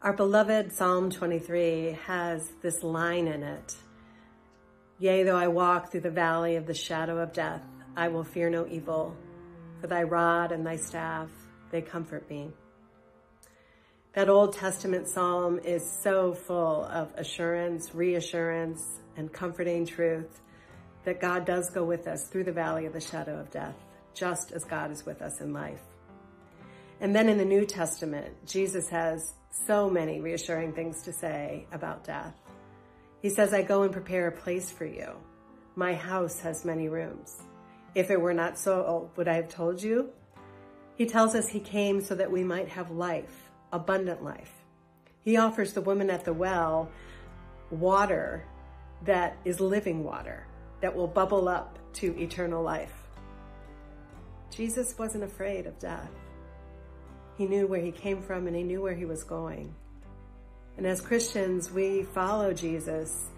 Our beloved Psalm 23 has this line in it. Yea, though I walk through the valley of the shadow of death, I will fear no evil, for thy rod and thy staff, they comfort me. That Old Testament psalm is so full of assurance, reassurance, and comforting truth that God does go with us through the valley of the shadow of death, just as God is with us in life. And then in the New Testament, Jesus has so many reassuring things to say about death. He says, I go and prepare a place for you. My house has many rooms. If it were not so, would I have told you? He tells us he came so that we might have life, abundant life. He offers the woman at the well water that is living water, that will bubble up to eternal life. Jesus wasn't afraid of death. He knew where he came from and he knew where he was going. And as Christians, we follow Jesus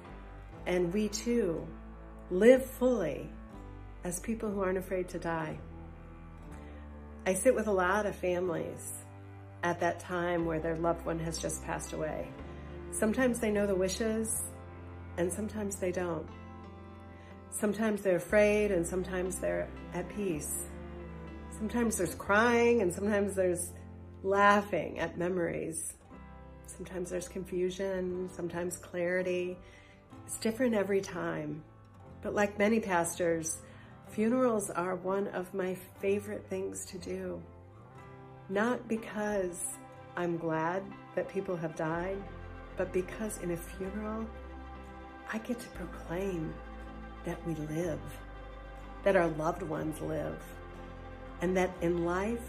and we too live fully as people who aren't afraid to die. I sit with a lot of families at that time where their loved one has just passed away. Sometimes they know the wishes and sometimes they don't. Sometimes they're afraid and sometimes they're at peace. Sometimes there's crying and sometimes there's laughing at memories. Sometimes there's confusion, sometimes clarity. It's different every time. But like many pastors, funerals are one of my favorite things to do. Not because I'm glad that people have died, but because in a funeral, I get to proclaim that we live, that our loved ones live, and that in life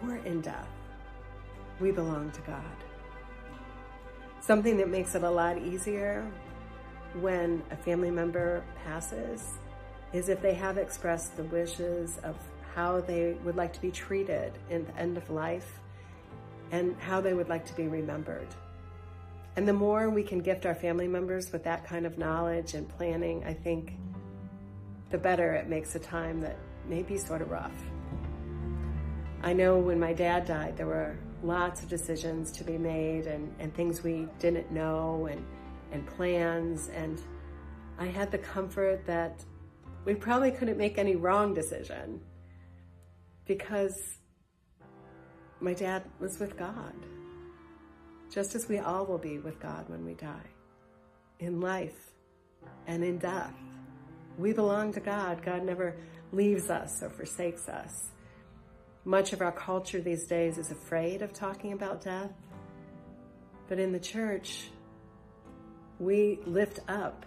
or in death, we belong to God. Something that makes it a lot easier when a family member passes is if they have expressed the wishes of how they would like to be treated in the end of life and how they would like to be remembered. And the more we can gift our family members with that kind of knowledge and planning, I think the better it makes a time that may be sort of rough. I know when my dad died, there were lots of decisions to be made and things we didn't know and plans. And I had the comfort that we probably couldn't make any wrong decision because my dad was with God, just as we all will be with God when we die, in life and in death. We belong to God. God never leaves us or forsakes us. Much of our culture these days is afraid of talking about death, but in the church, we lift up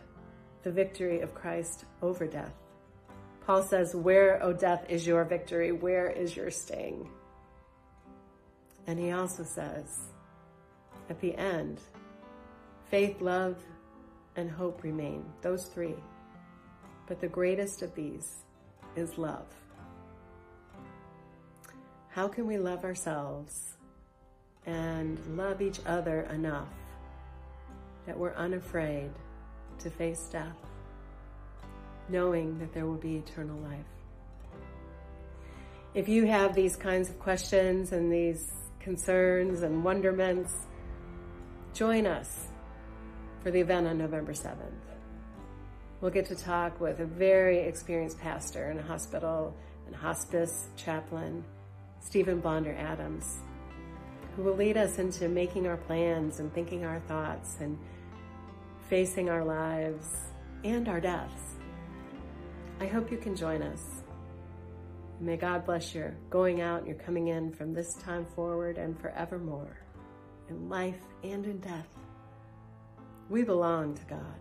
the victory of Christ over death. Paul says, where, O death, is your victory? Where is your sting? And he also says, at the end, faith, love, and hope remain, those three. But the greatest of these is love. How can we love ourselves and love each other enough that we're unafraid to face death, knowing that there will be eternal life? If you have these kinds of questions and these concerns and wonderments, join us for the event on November 7th. We'll get to talk with a very experienced pastor in a hospital and hospice chaplain, Stephen Blonder-Adams, who will lead us into making our plans and thinking our thoughts and facing our lives and our deaths. I hope you can join us. May God bless your going out and your coming in from this time forward and forevermore, in life and in death. We belong to God.